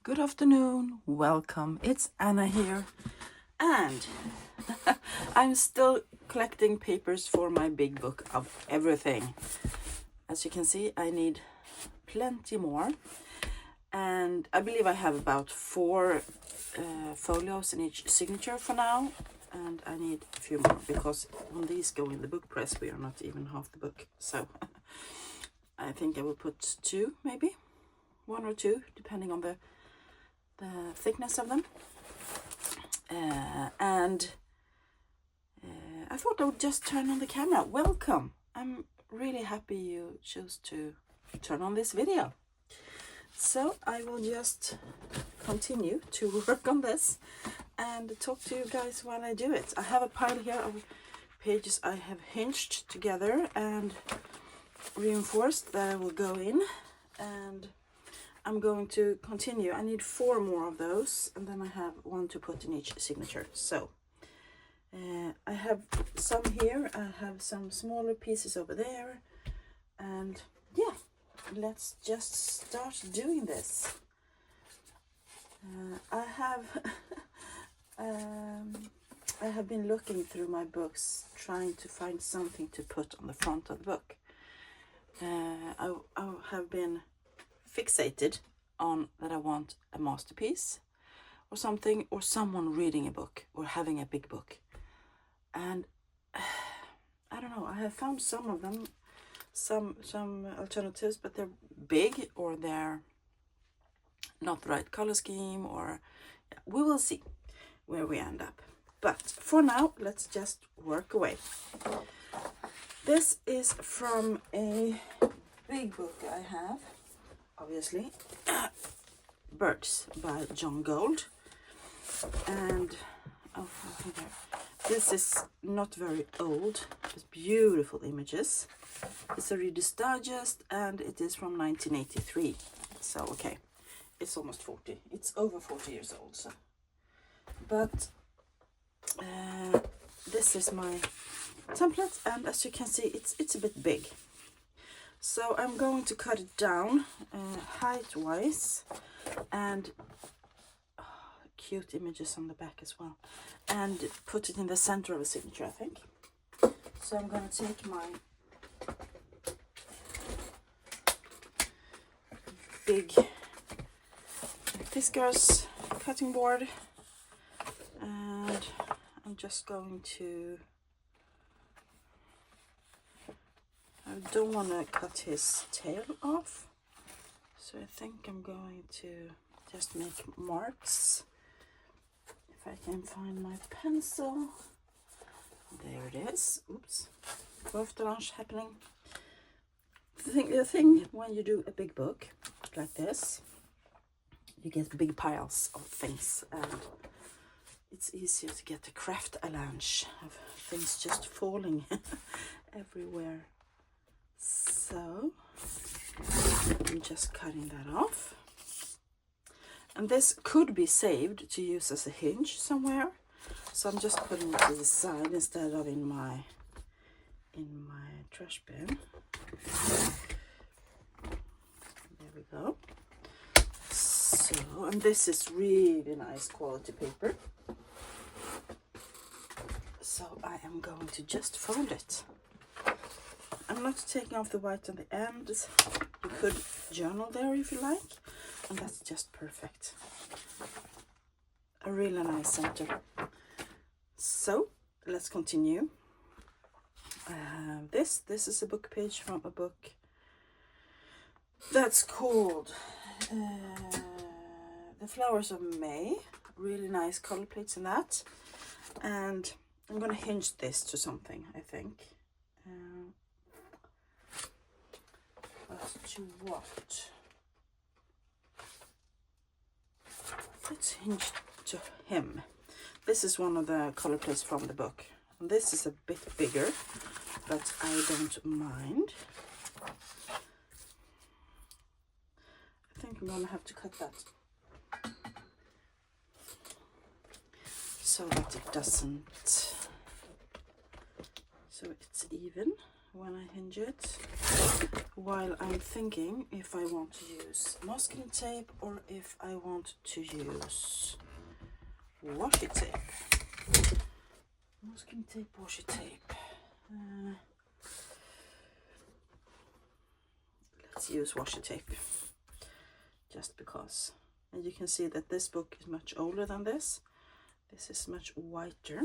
Good afternoon, welcome, it's Anna here, and I'm still collecting papers for my big book of everything. As you can see, I need plenty more, and I believe I have about 4 folios in each signature for now, and I need a few more because when these go in the book press we are not even half the book, so I think I will put 2, maybe 1 or 2 depending on the thickness of them. And I thought I would just turn on the camera. Welcome! I'm really happy you chose to turn on this video. So I will just continue to work on this and talk to you guys while I do it. I have a pile here of pages I have hinged together and reinforced that I will go in, and I'm going to continue. I need 4 more of those, and then I have 1 to put in each signature. So I have some here, I have some smaller pieces over there, and yeah, let's just start doing this. I have been looking through my books trying to find something to put on the front of the book. I have been fixated on that I want a masterpiece or something, or someone reading a book or having a big book, and I don't know, I have found some of them, some alternatives, but they're big or they're not the right color scheme, or yeah, we will see where we end up. But for now, let's just work away. This is from a big book I have, obviously, Birds by John Gold, and this is not very old. It's beautiful images. It's a Reader's Digest, and it is from 1983. So okay, it's almost 40. It's over 40 years old. So, but this is my template, and as you can see, it's a bit big. So I'm going to cut it down height-wise, and cute images on the back as well, and put it in the center of a signature, I think. So I'm going to take my big Fiskars cutting board, and I'm just going to, I don't want to cut his tail off, so I think I'm going to just make marks. If I can find my pencil. There it is. Oops. Lunch happening. The thing when you do a big book like this, you get big piles of things, and it's easier to get a craft avalanche of things just falling everywhere. So I'm just cutting that off, and this could be saved to use as a hinge somewhere, so I'm just putting it to the side instead of in my trash bin. There we go. So, and this is really nice quality paper, so I am going to just fold it. I'm not taking off the white on the ends. You could journal there if you like, and that's just perfect. A really nice center. So let's continue. This is a book page from a book that's called The Flowers of May. Really nice color plates in that, and I'm gonna hinge this to something, I think. To what? Let's hinge to him. This is one of the color plates from the book. This is a bit bigger, but I don't mind. I think I'm gonna have to cut that so that it doesn't, so it's even when I hinge it, while I'm thinking if I want to use masking tape or if I want to use washi tape. Masking tape, washi tape. Let's use washi tape, just because. And you can see that this book is much older than this. This is much whiter.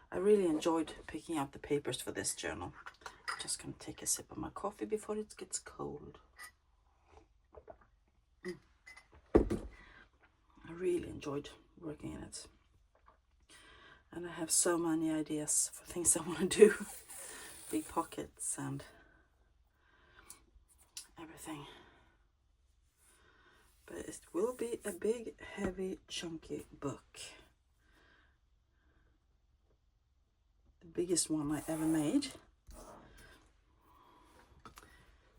I really enjoyed picking out the papers for this journal. I'm just going to take a sip of my coffee before it gets cold. I really enjoyed working in it. And I have so many ideas for things I want to do. Big pockets and everything. But it will be a big, heavy, chunky book. The biggest one I ever made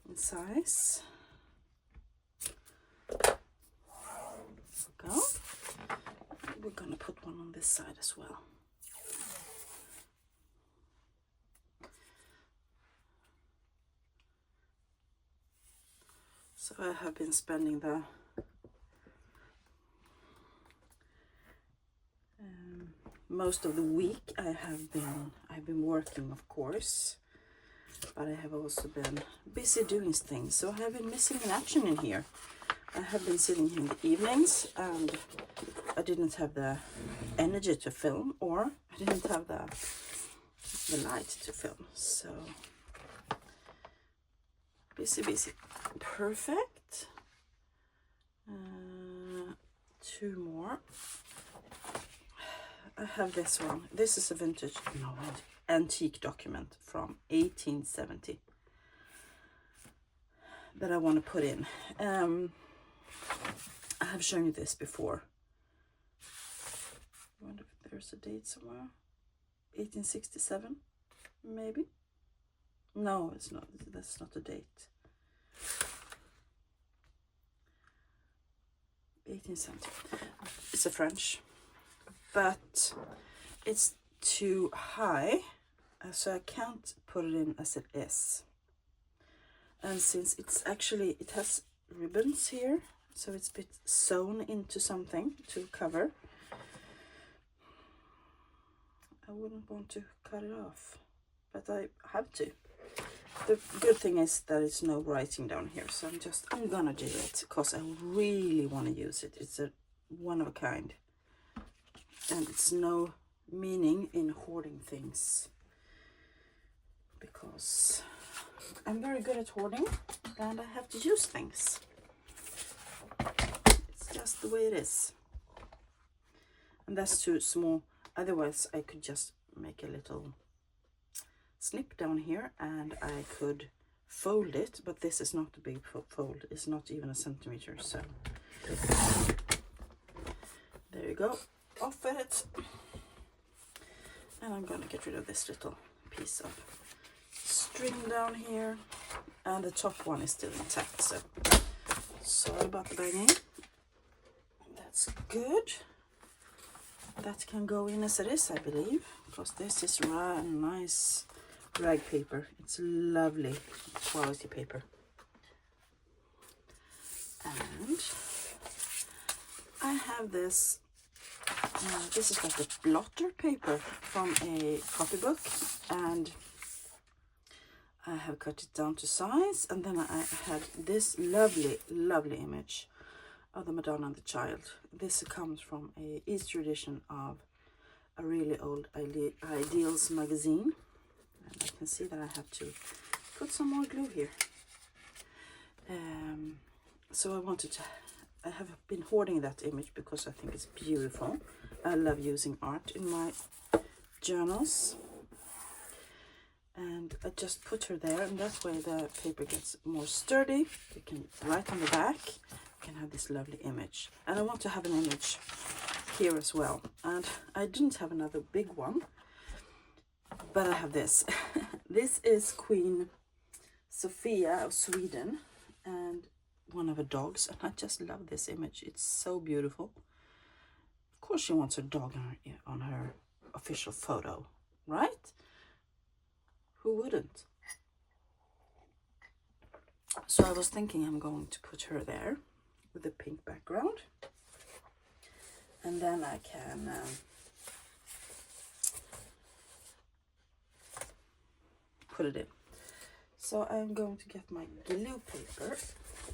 in size. There we go. We're gonna put one on this side as well. So I have been spending the most of the week. I've been working, of course, but I have also been busy doing things. So I have been missing in action in here. I have been sitting here in the evenings and I didn't have the energy to film, or I didn't have the light to film. So busy. Perfect. Two more. I have this one. This is a vintage, no, antique document from 1870 that I want to put in. I have shown you this before. I wonder if there's a date somewhere. 1867, maybe? No, it's not. That's not a date. 1870. It's a French, but it's too high, so I can't put it in as it is. And since it's actually, it has ribbons here, so it's a bit sewn into something to cover. I wouldn't want to cut it off, but I have to. The good thing is that it's no writing down here, so I'm gonna do it because I really want to use it. It's a one of a kind, and it's no meaning in hoarding things because I'm very good at hoarding and I have to use things. It's just the way it is, and that's too small. Otherwise I could just make a little snip down here and I could fold it, but this is not a big fold. It's not even a centimeter, so there you go. Off with it. And I'm gonna get rid of this little piece of string down here, and the top one is still intact, so sorry about the banging. That's good. That can go in as it is, I believe, because this is nice rag paper. It's lovely quality paper. And I have this. This is like a blotter paper from a copybook, and I have cut it down to size, and then I had this lovely image of the Madonna and the Child. This comes from a Easter edition of a really old Ideals magazine, and I can see that I have to put some more glue here. So I have been hoarding that image because I think it's beautiful. I love using art in my journals, and I just put her there, and that way the paper gets more sturdy. You can write on the back, you can have this lovely image, and I want to have an image here as well. And I didn't have another big one, but I have this. This is Queen Sofia of Sweden and one of her dogs, and I just love this image. It's so beautiful. Of course she wants her dog on her official photo, right? Who wouldn't? So I was thinking I'm going to put her there with a pink background, and then I can put it in. So I'm going to get my glue paper,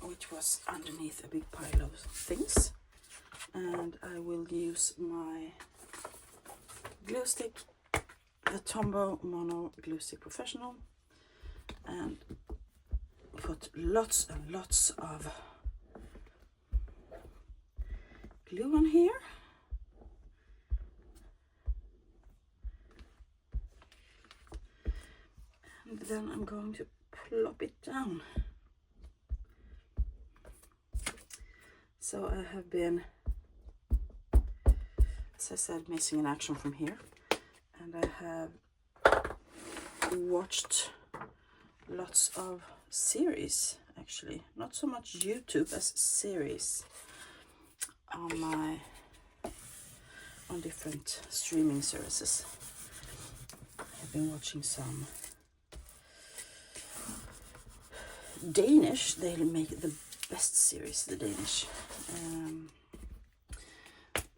which was underneath a big pile of things, and I will use my glue stick, the Tombow Mono Glue Stick Professional, and put lots and lots of glue on here. And then I'm going to plop it down. So I have been, as I said, missing in action from here, and I have watched lots of series, actually, not so much YouTube as series on different streaming services. I've been watching some Danish. They make the best series, the Danish.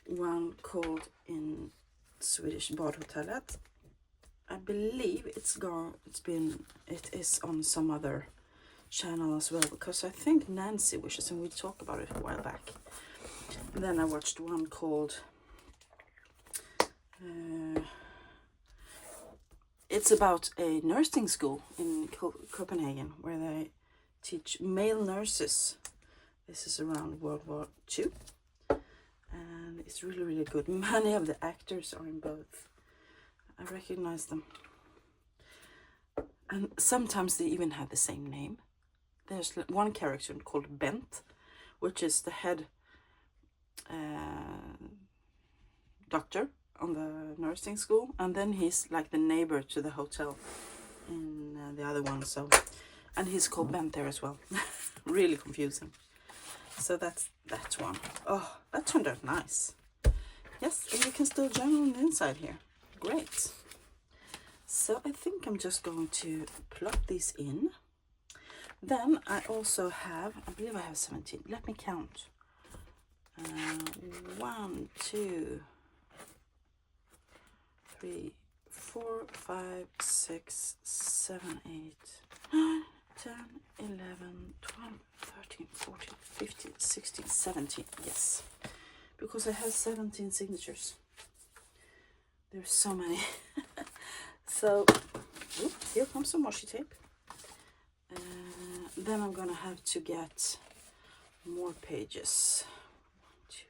One called in Swedish Badhotellet. I believe it is on some other channel as well, because I think Nancy wishes, and we talked about it a while back. And then I watched one called it's about a nursing school in Copenhagen where they teach male nurses. This is around World War II, and it's really, really good. Many of the actors are in both. I recognize them, and sometimes they even have the same name. There's one character called Bent, which is the head doctor on the nursing school, and then he's like the neighbor to the hotel in the other one. So, and he's called Bent there as well. Really confusing. So that's that one. Oh, that turned out nice. Yes, and you can still journal on the inside here. Great. So I think I'm just going to plop these in. Then I also have, I believe I have 17. Let me count. 1, 2, 3, 4, 5, 6, 7, 8, 9, 10, 11, 12, 13, 14, 15, 16, 17. Yes, because I have 17 signatures. There's so many. So, here comes some washi tape. Then I'm gonna have to get more pages. 1, 2,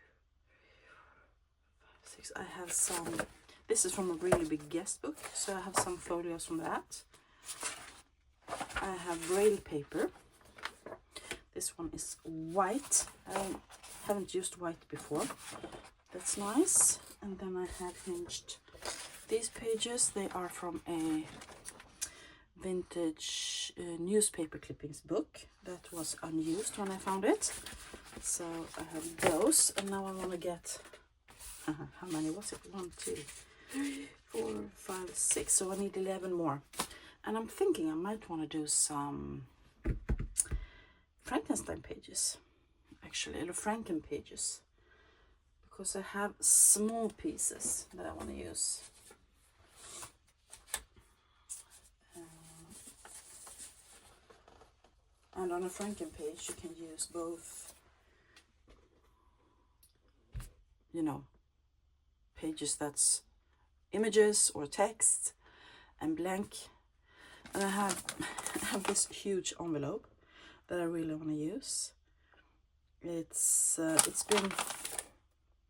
3, 4, 5, 6. I have some. This is from a really big guest book, so I have some folios from that. I have braille paper. This one is white. I haven't used white before. That's nice. And then I have hinged these pages. They are from a vintage newspaper clippings book that was unused when I found it. So I have those, and now I want to get how many was it? 1, 2, 3, 4, 5, 6. So I need 11 more, and I'm thinking I might want to do some Frankenstein pages, actually, or franken-pages, because I have small pieces that I want to use. And on a franken page, you can use both, you know, pages that's images or text and blank. And I have this huge envelope that I really want to use. It's been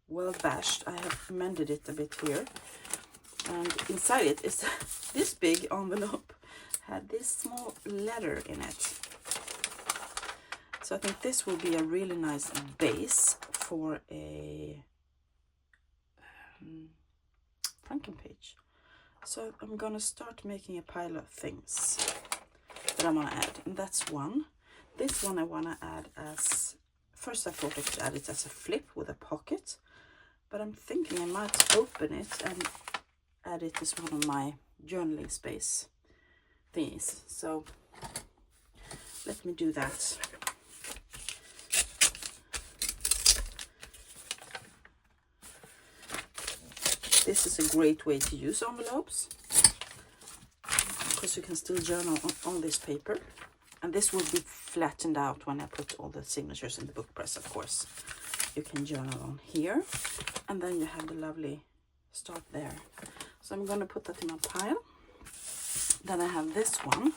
well bashed. I have mended it a bit here, and inside it is this big envelope had this small letter in it. So I think this will be a really nice base for a franken page. So I'm gonna start making a pile of things that I want to add, and that's one. This one I want to add as, first I thought I could add it as a flip with a pocket, but I'm thinking I might open it and add it as one of my journaling space thingies. So let me do that. This is a great way to use envelopes, because you can still journal on this paper. And this will be flattened out when I put all the signatures in the book press, of course. You can journal on here, and then you have the lovely start there. So I'm going to put that in my pile. Then I have this one,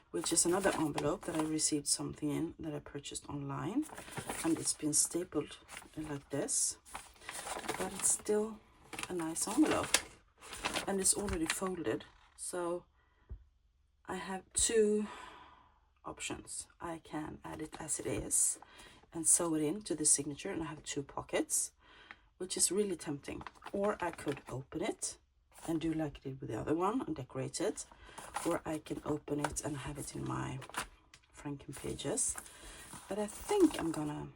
which is another envelope that I received something in that I purchased online, and it's been stapled like this, but it's still a nice envelope, and it's already folded. So I have two options. I can add it as it is and sew it into the signature, and I have two pockets, which is really tempting. Or I could open it and do like I did with the other one and decorate it, or I can open it and have it in my franken-pages. But I think I'm gonna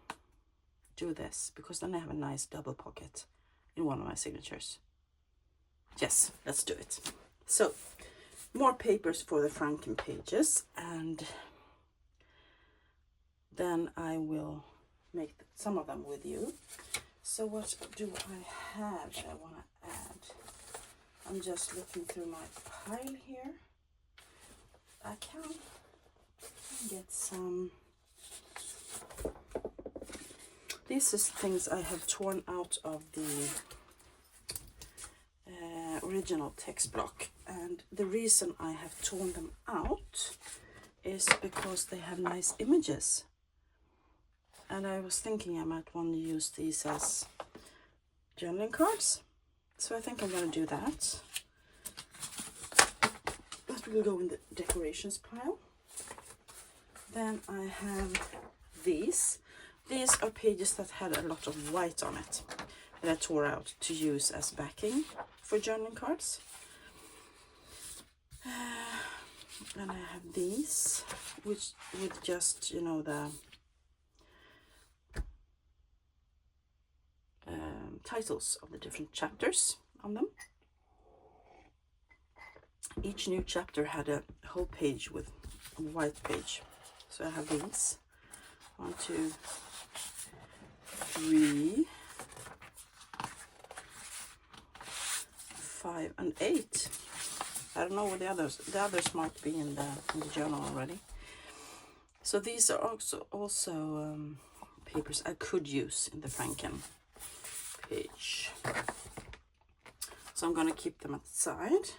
do this, because then I have a nice double pocket in one of my signatures. Yes, let's do it. So more papers for the franken-pages, and then I will make some of them with you. So what do I have that I want to add? I'm just looking through my pile here. I can get some. These is things I have torn out of the original text block, and the reason I have torn them out is because they have nice images, and I was thinking I might want to use these as journaling cards, so I think I'm going to do that. That will go in the decorations pile. Then I have these. These are pages that had a lot of white on it that I tore out to use as backing for journaling cards. And I have these, which with just, you know, the titles of the different chapters on them. Each new chapter had a whole page with a white page. So I have these. 1, 2, 3, 5, and 8. I don't know what the others might be in the journal already. So these are also papers I could use in the franken page. So I'm going to keep them aside.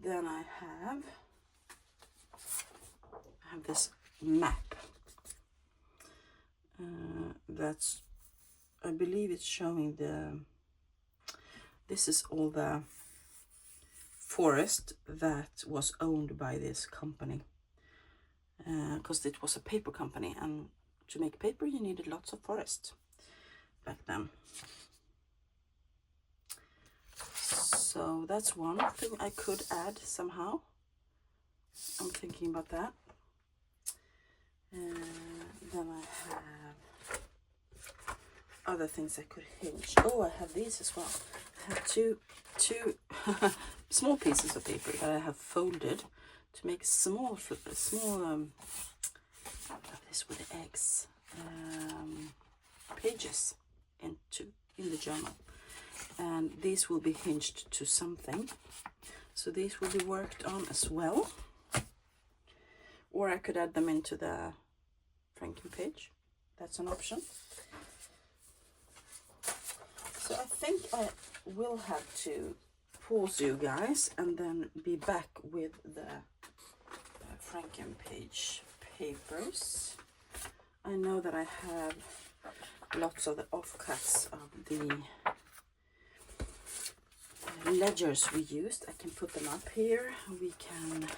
Then I have this map. That's, I believe it's showing this is all the forest that was owned by this company, because it was a paper company, and to make paper you needed lots of forest back then. So that's one thing I could add somehow. I'm thinking about that. Then I have other things I could hinge. Oh, I have these as well. I have two small pieces of paper that I have folded to make small this with the eggs pages in the journal, and these will be hinged to something. So these will be worked on as well, or I could add them into the franken page. That's an option. So I think I will have to pause you guys and then be back with the franken page papers. I know that I have lots of the offcuts of the ledgers we used. I can put them up here. We can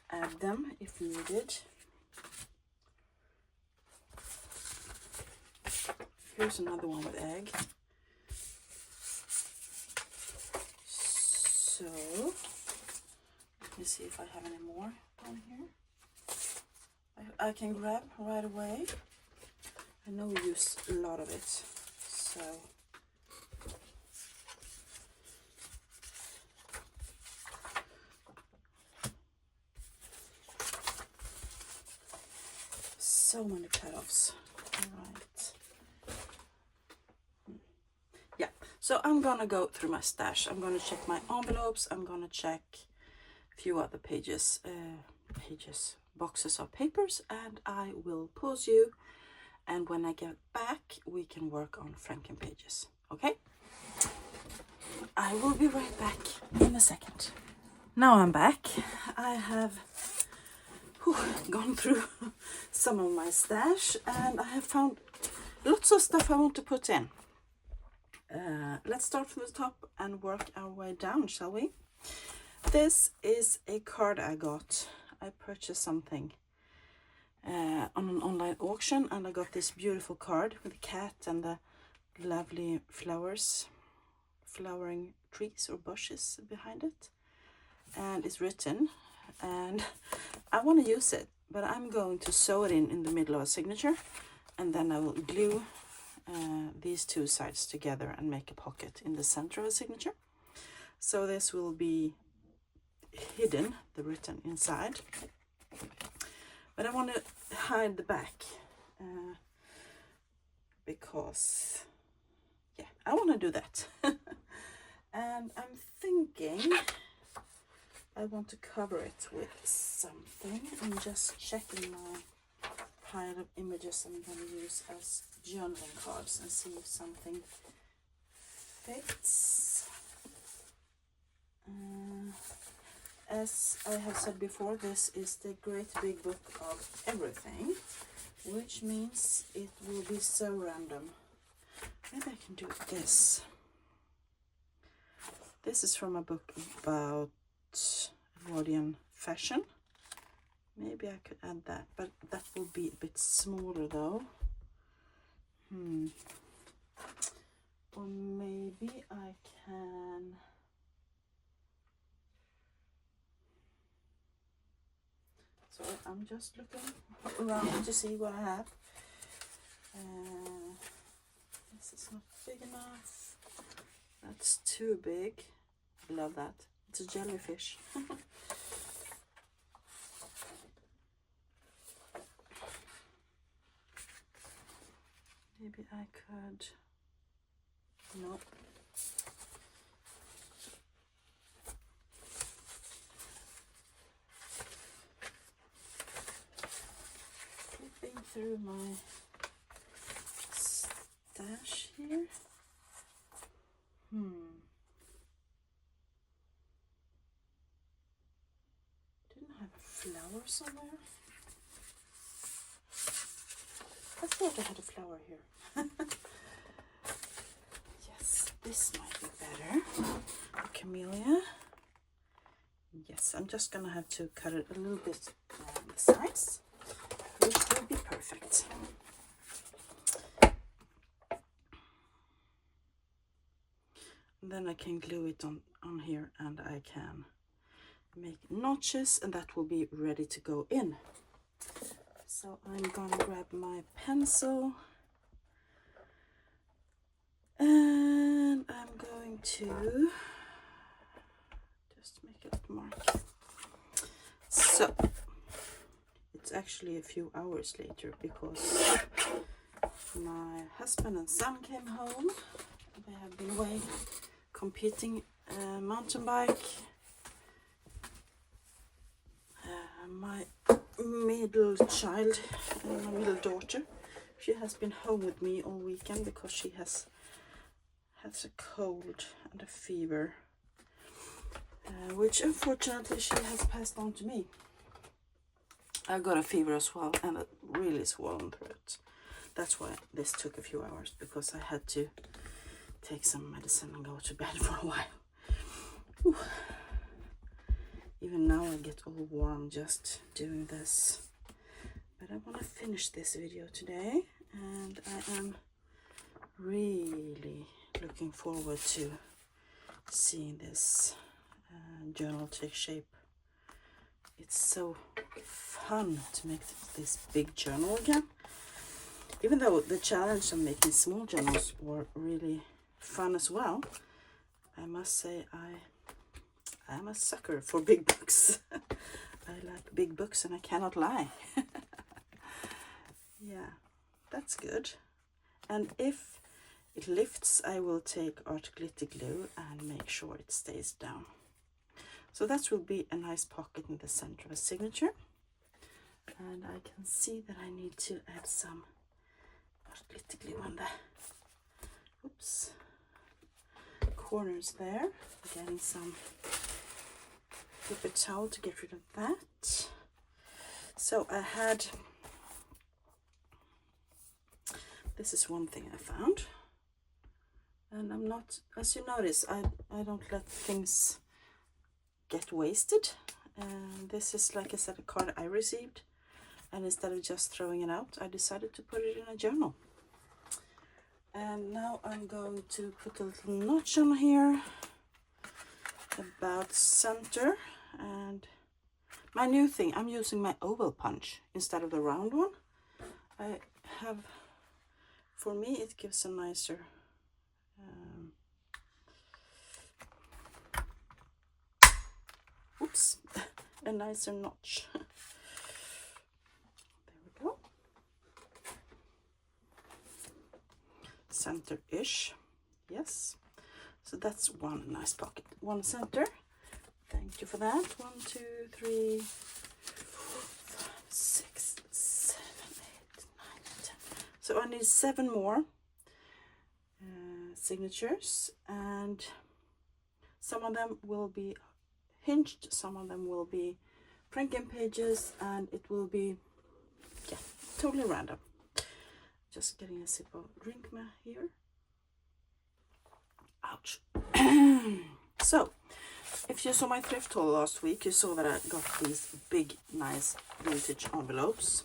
add them if needed. Here's another one with egg. So let me see if I have any more down here. I can grab right away. I know we use a lot of it, so so many payoffs. All right. Yeah, so I'm gonna go through my stash. I'm gonna check my envelopes. I'm gonna check a few other boxes of papers, and I will pause you. And when I get back, we can work on franken-pages. Okay? I will be right back in a second. Now I'm back. I have gone through some of my stash, and I have found lots of stuff I want to put in. Let's start from the top and work our way down, shall we? This is a card I got. I purchased something on an online auction, and I got this beautiful card with a cat and the lovely flowering trees or bushes behind it, and it's written, and I want to use it, but I'm going to sew it in the middle of a signature, and then I will glue these two sides together and make a pocket in the center of a signature. So this will be hidden, the written inside, but I want to hide the back because yeah, I want to do that. And I'm thinking I want to cover it with something. I'm just checking my pile of images I'm going to use as journaling cards and see if something fits. As I have said before, this is the great big book of everything, which means it will be so random. Maybe I can do this. This is from a book about Edwardian fashion. Maybe I could add that, but that will be a bit smaller though. Or maybe I can... So I'm just looking around to see what I have. This is not big enough. That's too big. I love that. It's a jellyfish. Maybe I could... Nope. Flipping through my stash here. Didn't have a flower somewhere? I thought I had a flower here. Yes, this might be better. A camellia. Yes, I'm just gonna have to cut it a little bit on the sides, which will be perfect. And then I can glue it on here, and I can make notches, and that will be ready to go in. So I'm gonna grab my pencil, and I'm going to just make a mark. So it's actually a few hours later because my husband and son came home. They have been away competing mountain bike. My middle child, my middle daughter, she has been home with me all weekend because she has a cold and a fever, which unfortunately she has passed on to me. I got a fever as well and a really swollen throat. That's why this took a few hours, because I had to take some medicine and go to bed for a while. Whew. Even now I get all warm just doing this. But I want to finish this video today, and I am really looking forward to seeing this journal take shape. It's so fun to make this big journal again. Even though the challenge of making small journals were really fun as well, I must say I'm a sucker for big books. I like big books and I cannot lie. Yeah, that's good. And if it lifts, I will take Art Glitter Glue and make sure it stays down. So that will be a nice pocket in the center of a signature. And I can see that I need to add some Art Glitter Glue on the corners there. Getting some paper towel to get rid of that. So I had, this is one thing I found, and I'm not, as you notice, I don't let things get wasted. And this is, like I said, a card I received, and instead of just throwing it out, I decided to put it in a journal. And now I'm going to put a little notch on here about center. And my new thing, I'm using my oval punch instead of the round one. I have, for me, it gives a nicer a nicer notch. There we go. Center-ish, yes. So that's one nice pocket, one center. Thank you for that. 1, 2, 3, 4, 5, 6, 7, 8, 9, 10. So I need 7 more signatures, and some of them will be hinged, some of them will be franken-pages, and it will be, yeah, totally random. Just getting a sip of drink here. Ouch. So, if you saw my thrift haul last week, you saw that I got these big, nice vintage envelopes.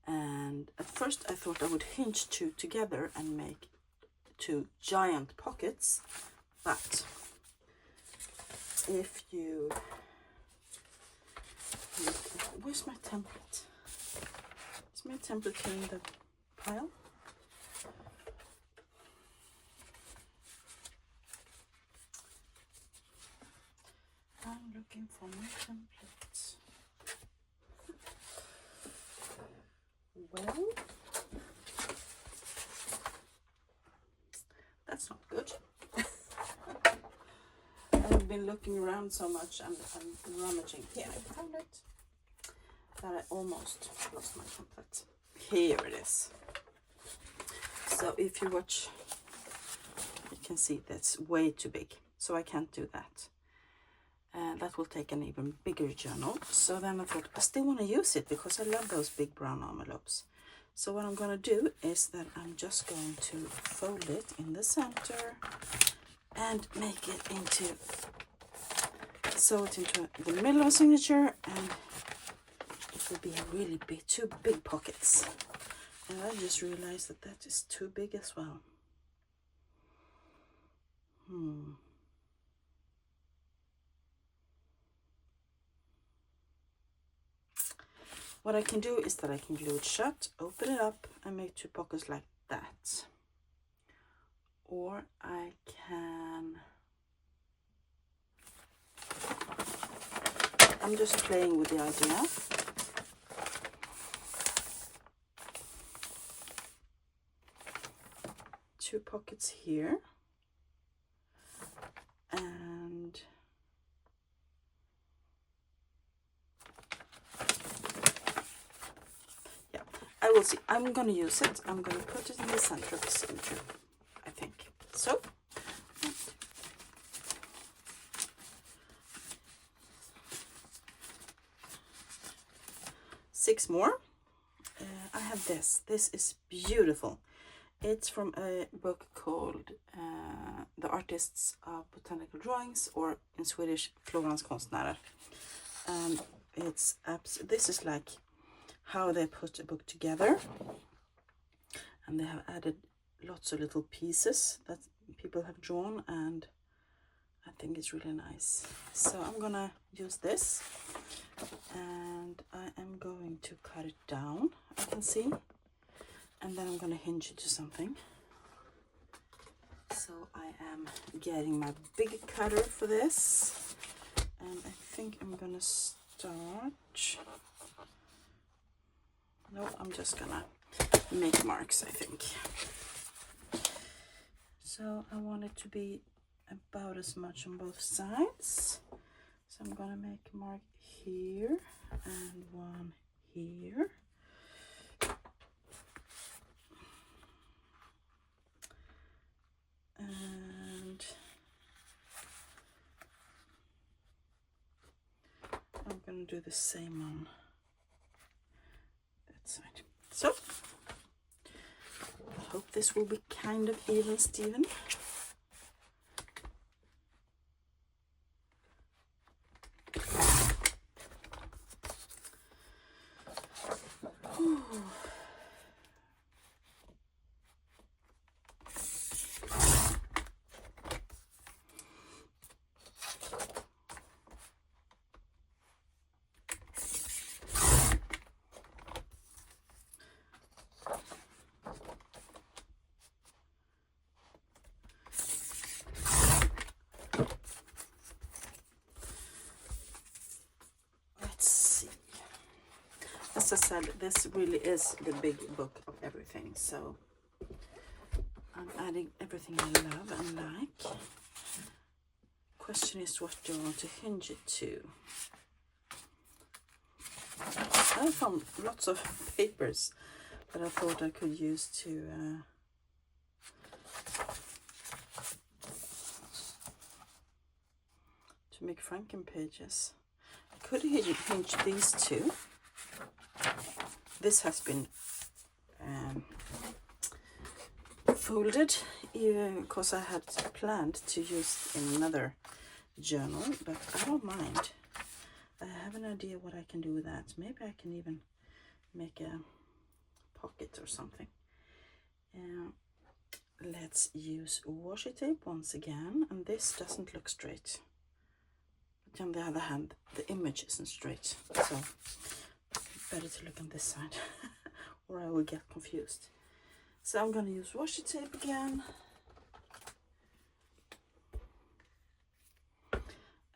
And at first I thought I would hinge 2 together and make 2 giant pockets. But if you look at, where's my template? Is my template here in the pile? I'm looking for my template. Well, that's not good. I've been looking around so much and I'm rummaging. Here, I found it. That I almost lost my template. Here it is. So if you watch, you can see that's way too big. So I can't do that. And that will take an even bigger journal. So then I thought, I still want to use it because I love those big brown envelopes. So what I'm going to do is that I'm just going to fold it in the center and make it into, sew it into the middle of a signature, and it will be a really big, 2 big pockets. And I just realized that that is too big as well. What I can do is that I can glue it shut, open it up, and make 2 pockets like that. Or I can, I'm just playing with the idea. Two pockets here. And yeah, I will see. I'm going to use it. I'm going to put it in the center of the signature, I think. So, 6 more. I have this. This is beautiful. It's from a book called The Artists of Botanical Drawings, or in Swedish, Florans konstnärer. This is like how they put a book together, and they have added lots of little pieces that people have drawn, and I think it's really nice. So I'm gonna use this, and I am going to cut it down, I can see, and then I'm gonna hinge it to something. So I am getting my big cutter for this, and I think I'm gonna start No, I'm just gonna make marks, I think. So I want it to be about as much on both sides. So I'm gonna make a mark here and one here. And I'm gonna do the same on that side. So I hope this will be kind of even, Steven. As I said, this really is the big book of everything, so I'm adding everything I love and like. Question is, what do I want to hinge it to? I found lots of papers that I thought I could use to make franken-pages. I could hinge these two. This has been folded because I had planned to use in another journal, but I don't mind. I have an idea what I can do with that. Maybe I can even make a pocket or something. Let's use washi tape once again, and this doesn't look straight. But on the other hand, the image isn't straight, so better to look on this side or I will get confused. So I'm going to use washi tape again,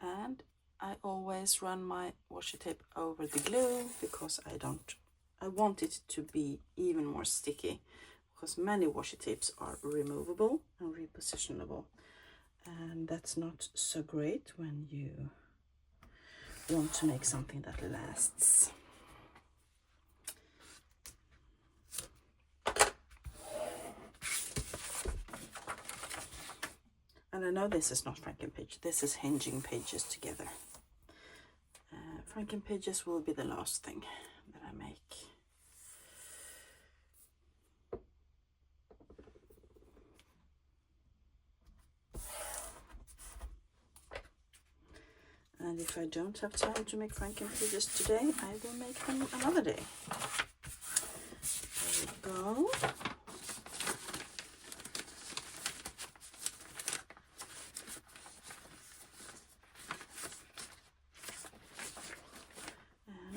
and I always run my washi tape over the glue because I want it to be even more sticky, because many washi tapes are removable and repositionable, and that's not so great when you want to make something that lasts. And I know this is not franken-page, this is hinging pages together. Franken-pages will be the last thing that I make. And if I don't have time to make franken-pages today, I will make them another day. There we go.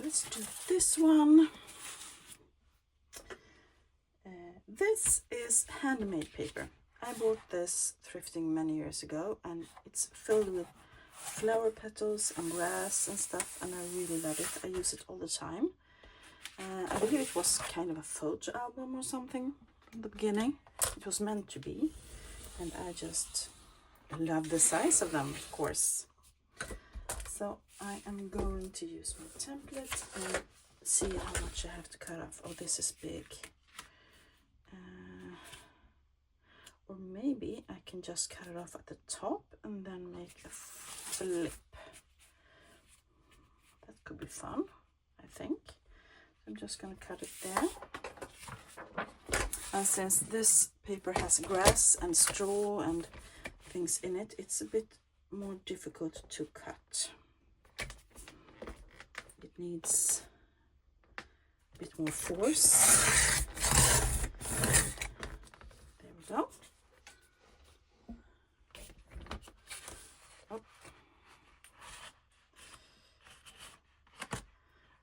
Let's do this one. This is handmade paper. I bought this thrifting many years ago, and it's filled with flower petals and grass and stuff, and I really love it. I use it all the time. I believe it was kind of a photo album or something in the beginning. It was meant to be, and I just love the size of them, of course. So I am going to use my template and see how much I have to cut off. Oh, this is big. Or maybe I can just cut it off at the top and then make a flip. That could be fun, I think. I'm just going to cut it there. And since this paper has grass and straw and things in it, it's a bit more difficult to cut. It needs a bit more force. There we go. Oh.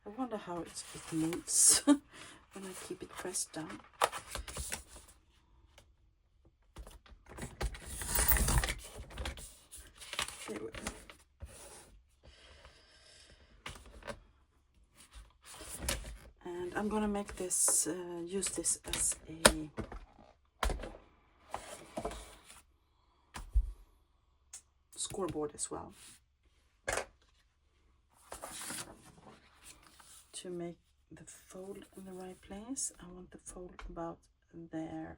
I wonder how it moves when I keep it pressed down. There we go. I'm gonna make this, use this as a scoreboard as well, to make the fold in the right place. I want the fold about there.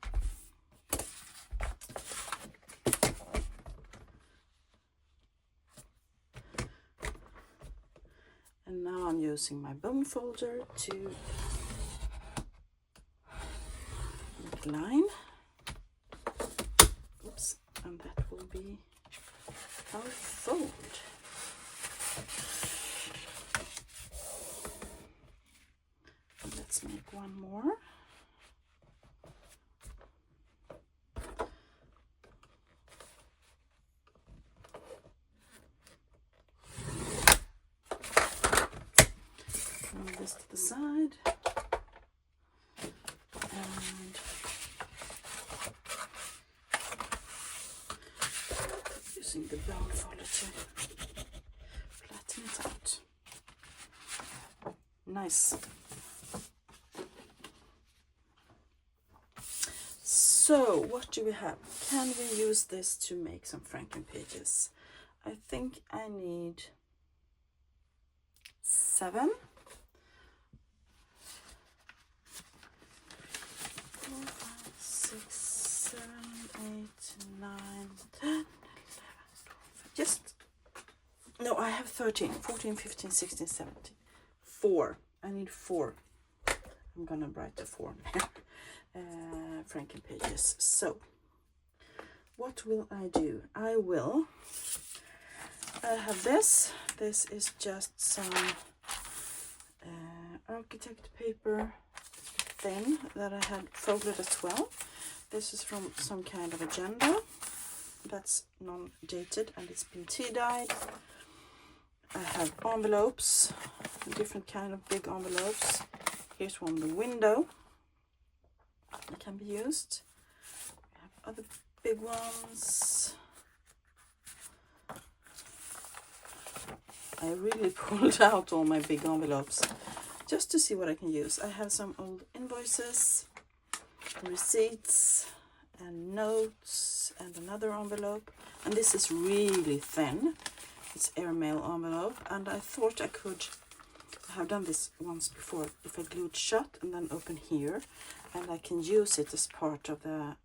And now I'm using my bone folder to make a line. Oops, and that will be our fold. Let's make one more. Move this to the side. And using the bone folder to flatten it out. Nice. So what do we have? Can we use this to make some franken-pages? I think I need 7. 4, 5, 6, 7, 8, 9, 10, 11, 12. Just, no, I have 13, 14, 15, 16, 17. 4. I need 4. I'm gonna write the 4 now. franken-pages. So what will I do? I have this. This is just some architect paper, thin, that I had folded as well. This is from some kind of agenda that's non-dated and it's been tea dyed. I have envelopes, different kind of big envelopes. Here's one, the window. It can be used. We have other big ones. I really pulled out all my big envelopes just to see what I can use. I have some old invoices, receipts, and notes, and another envelope. And this is really thin. It's airmail envelope, and I thought I could have done this once before. If I glue it shut and then open here, and I can use it as part of the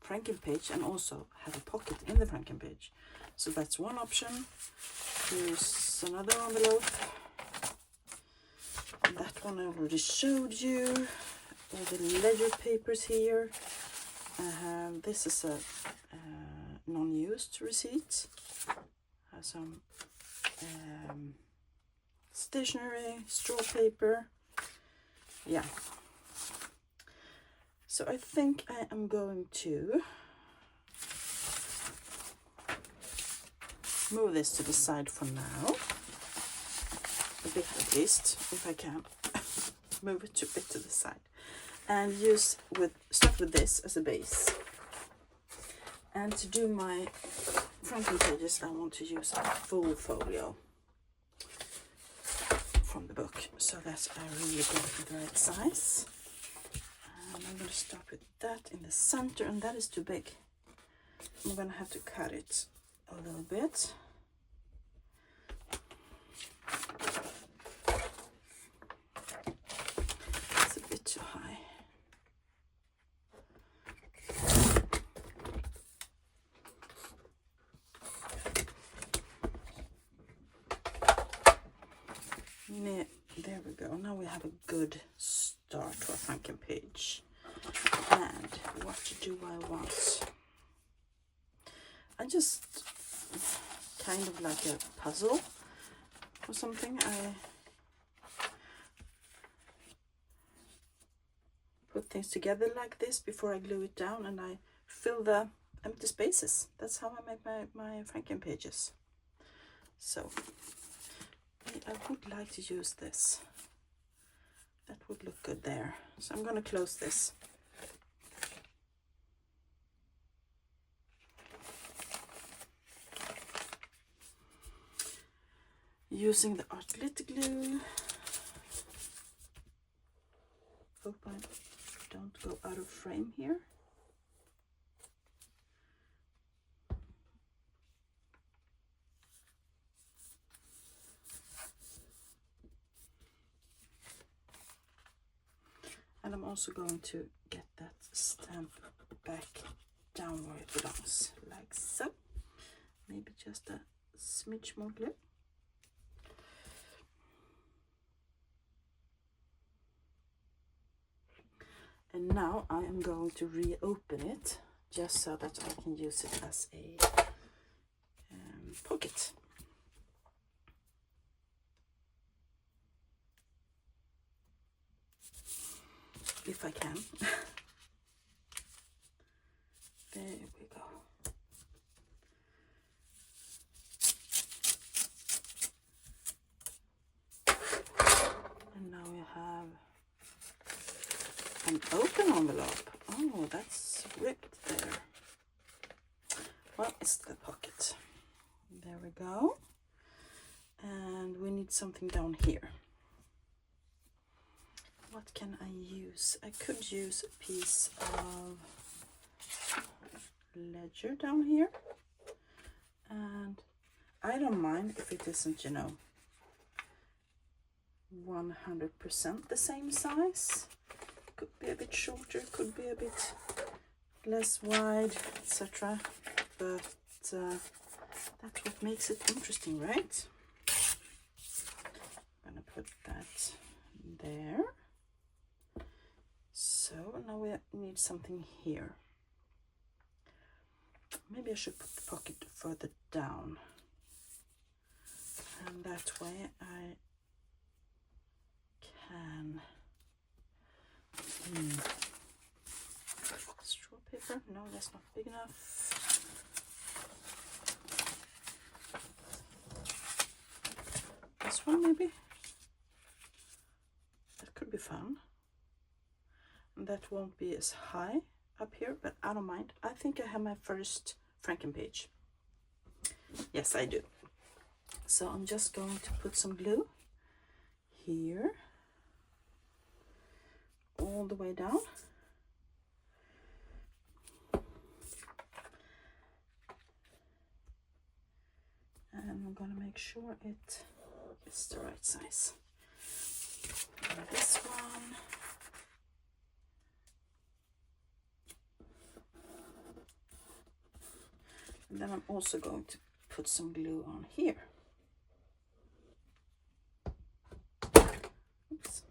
franken-page and also have a pocket in the franken-page. So that's one option. Here's another envelope. That one I already showed you. All the ledger papers here. This is a non-used receipt. Have some stationery, straw paper. Yeah. So I think I am going to move this to the side for now. A bit at least, if I can. Move it a bit to the side. And start with this as a base. And to do my franken-pages, I want to use a full folio from the book, so that I really get the right size. And I'm going to start with that in the center, and that is too big. I'm going to have to cut it a little bit. It's a bit too high. There we go. Now we have a good start for a franken-page. And what do I want? I just kind of like a puzzle or something. I put things together like this before I glue it down, and I fill the empty spaces. That's how I make my franken-pages. So I would like to use this. That would look good there. So I'm going to close this. Using the art glitter glue. hope I don't go out of frame here. And I'm also going to get that stamp back down where it belongs, like so. Maybe just a smidge more glue. And now I am going to reopen it just so that I can use it as a pocket. If I can. There we go. And now we have an open envelope. Oh, that's ripped there. Well, it's the pocket. There we go. And we need something down here. What can I use? I could use a piece of ledger down here. And I don't mind if it isn't, 100% the same size. Could be a bit shorter, could be a bit less wide, etc. But that's what makes it interesting, right? I'm gonna put that there. So now we need something here. Maybe I should put the pocket further down. And that way I can... straw paper? No, that's not big enough. This one maybe? That could be fun. And that won't be as high up here, but I don't mind. I think I have my first franken-page. Yes, I do. So I'm just going to put some glue here, all the way down. And I'm gonna make sure it is the right size. And this one. And then I'm also going to put some glue on here. Oops.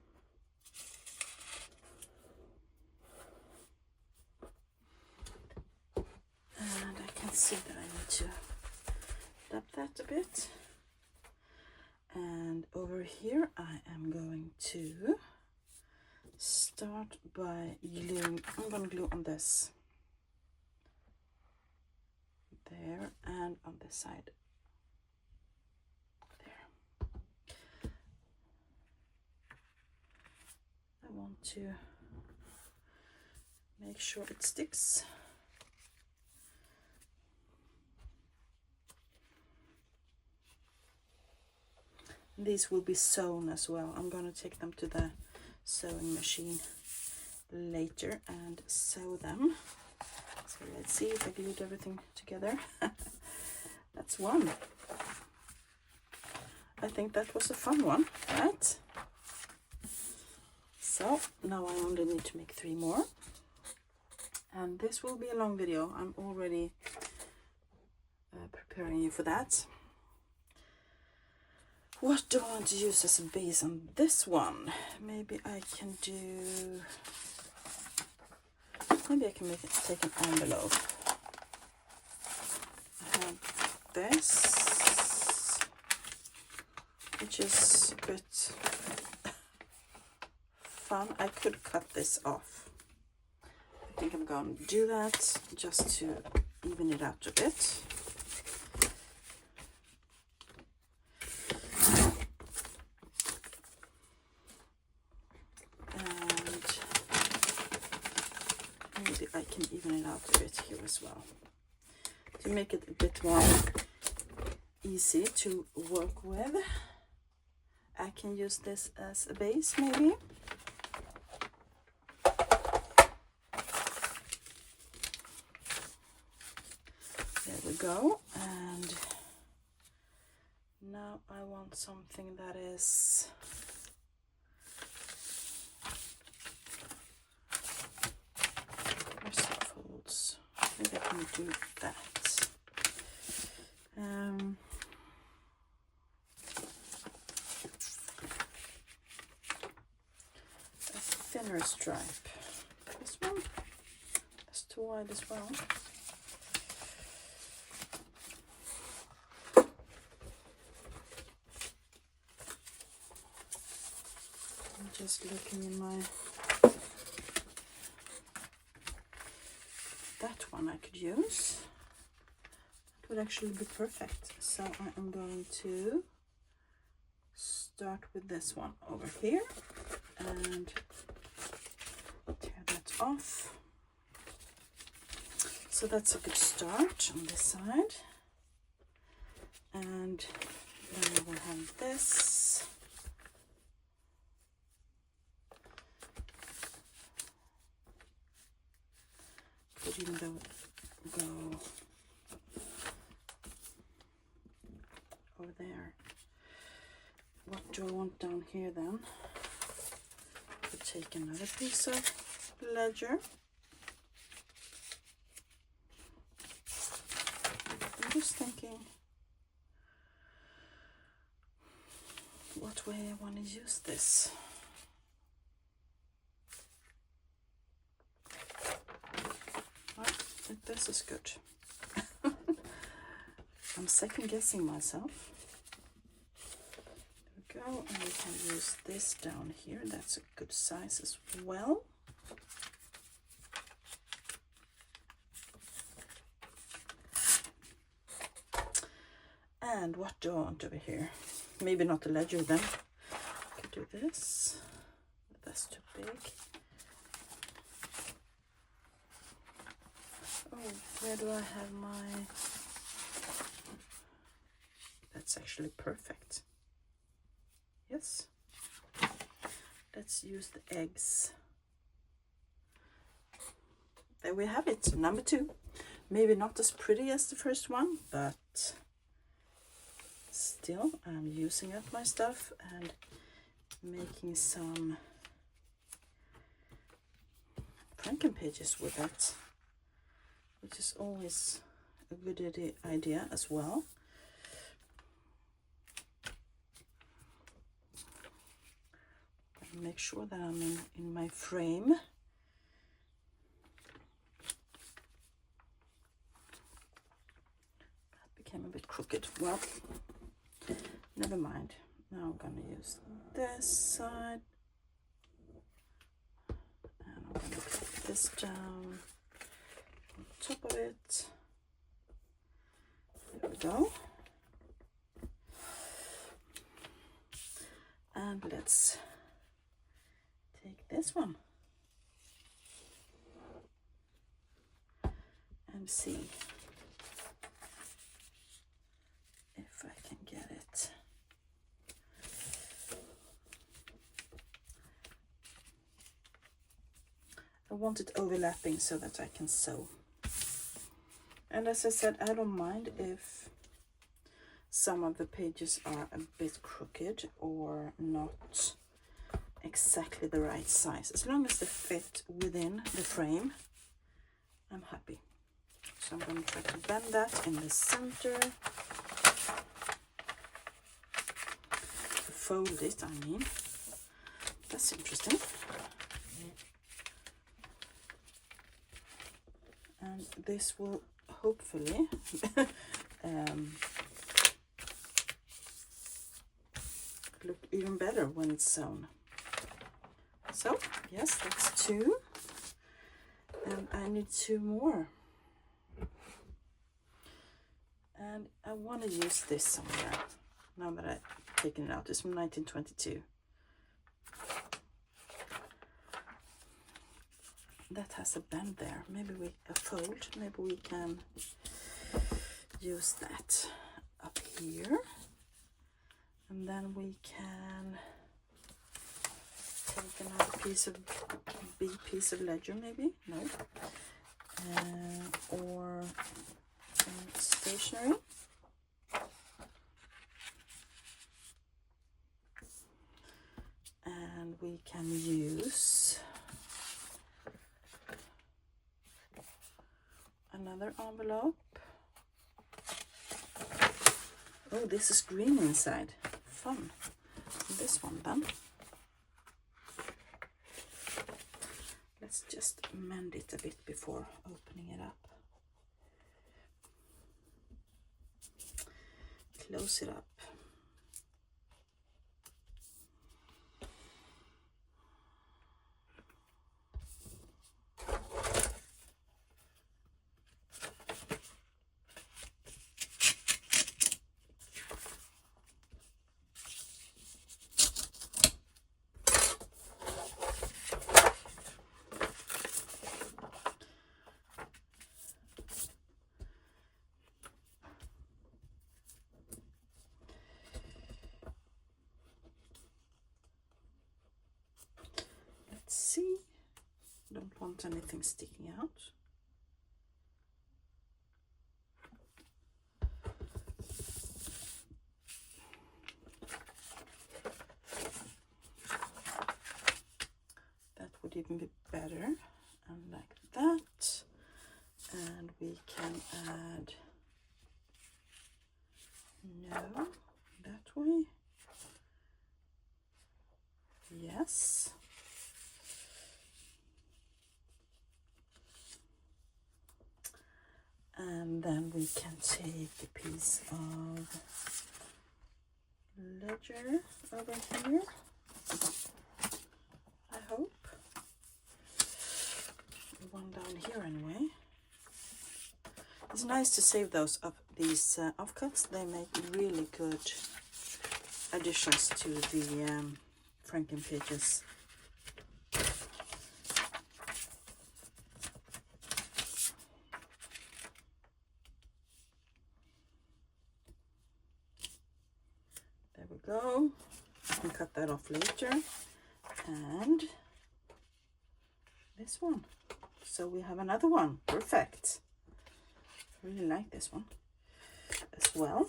And I can see that I need to dab that a bit. And over here I am going to start by gluing. I'm going to glue on this. There, and on this side there. I want to make sure it sticks. And these will be sewn as well. I'm going to take them to the sewing machine later and sew them. So let's see if I glued everything together. That's one. I think that was a fun one, right? So now I only need to make 3 more. And this will be a long video. I'm already preparing you for that. What do I want to use as a base on this one? Maybe I can do... Maybe I can take an envelope. I have this, which is a bit fun. I could cut this off. I think I'm going to do that just to even it out a bit. I can even it out a bit here as well to make it a bit more easy to work with. I can use this as a base maybe. go. And now I want something that is folds. Maybe I can do that. A thinner stripe. This one is too wide as well. I'm just looking in my... That one I could use. It would actually be perfect. So I am going to start with this one over here and tear that off. So that's a good start on this side. And then I will have this. Could even go over there. What do I want down here then? Could take another piece of ledger. I'm just thinking what way I want to use this. This is good. I'm second guessing myself. There we go, and we can use this down here. That's a good size as well. And what do I want over here? Maybe not the ledger then. I could do this, but that's too big. Oh, where do I have my... That's actually perfect. Yes. Let's use the eggs. There we have it, number 2. Maybe not as pretty as the first one, but still I'm using up my stuff and making some franken-pages with it, which is always a good idea as well. Make sure that I'm in my frame. That became a bit crooked. Well, never mind. Now I'm going to use this side. And I'm going to put this down on top of it. There we go. And let's take this one and see if I can get it. I want it overlapping so that I can sew. And as I said, I don't mind if some of the pages are a bit crooked or not exactly the right size. As long as they fit within the frame, I'm happy. So I'm going to try to bend that in the center. Fold it, I mean. That's interesting. And this will hopefully look even better when it's sewn. So, yes, that's 2. And I need 2 more. And I want to use this somewhere. Now that I've taken it out. It's from 1922. That has a bend there. Maybe a fold. Maybe we can use that up here. And then we can take another big piece of ledger, maybe? No. Or stationery. And we can use another envelope. Oh, this is green inside. Fun. This one then. Let's just mend it a bit before opening it up. Close it up. See, don't want anything sticking out. That would even be better, and like that. And we can add, no, that way, yes. And then we can take a piece of ledger over here, I hope. One down here anyway. It's nice to save these offcuts. They make really good additions to the franken-pages. There we go. I can cut that off later. And this one. So we have another one. Perfect. I really like this one as well.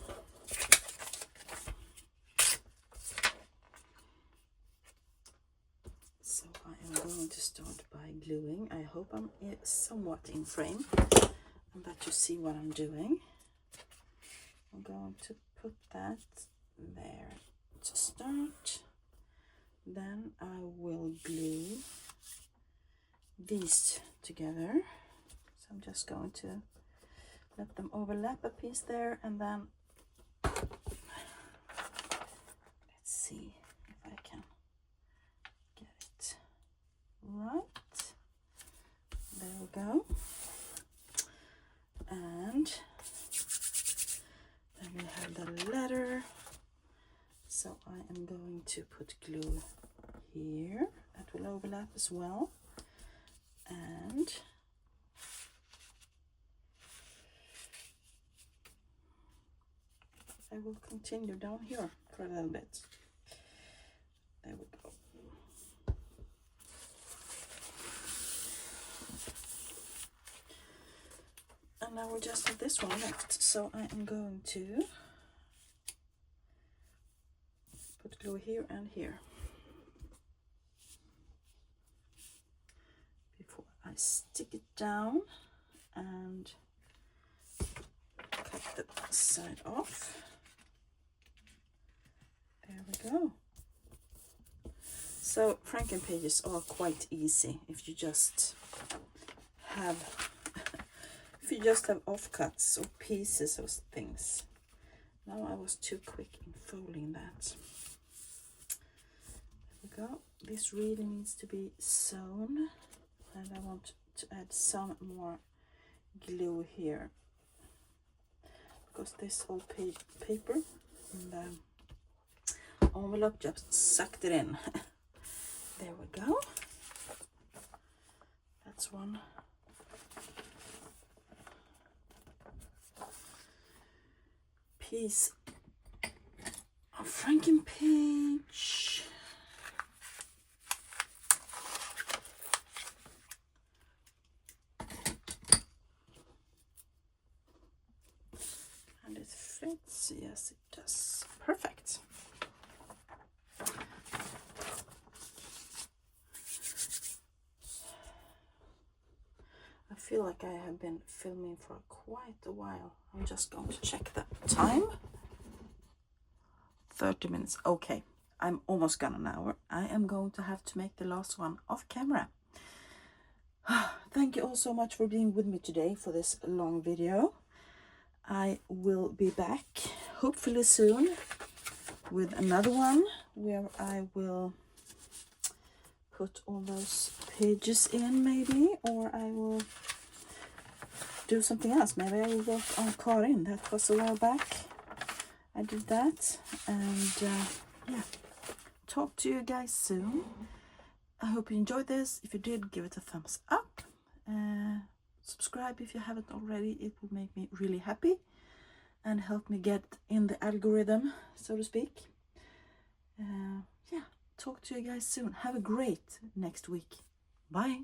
So I am going to start by gluing. I hope I'm somewhat in frame and that you see what I'm doing. I'm going to put that there to start. Then I will glue these together. So I'm just going to let them overlap a piece there, and then let's see if I can get it right. There we go. And then we have the letter. So I am going to put glue here. That will overlap as well. And I will continue down here for a little bit. There we go. And now we just have this one left. So I am going to put glue here and here before I stick it down and cut the side off. There we go. So franken-pages are quite easy if you just have offcuts or pieces of things. Now I was too quick in folding that. There we go. This really needs to be sewn, and I want to add some more glue here because this whole paper and the envelope just sucked it in. There we go. That's one. Piece of franken-page. right? Yes, it does. Perfect. I feel like I have been filming for quite a while. I'm just going to check the time. 30 minutes. Okay, I'm almost gone an hour. I am going to have to make the last one off camera. Thank you all so much for being with me today for this long video. I will be back hopefully soon with another one where I will put all those pages in, maybe, or I will do something else. Maybe I will work on Karin. That was a while back I did that. And yeah, talk to you guys soon. I hope you enjoyed this. If you did, give it a thumbs up. Subscribe if you haven't already. It will make me really happy and help me get in the algorithm, so to speak. Yeah, talk to you guys soon. Have a great next week. Bye.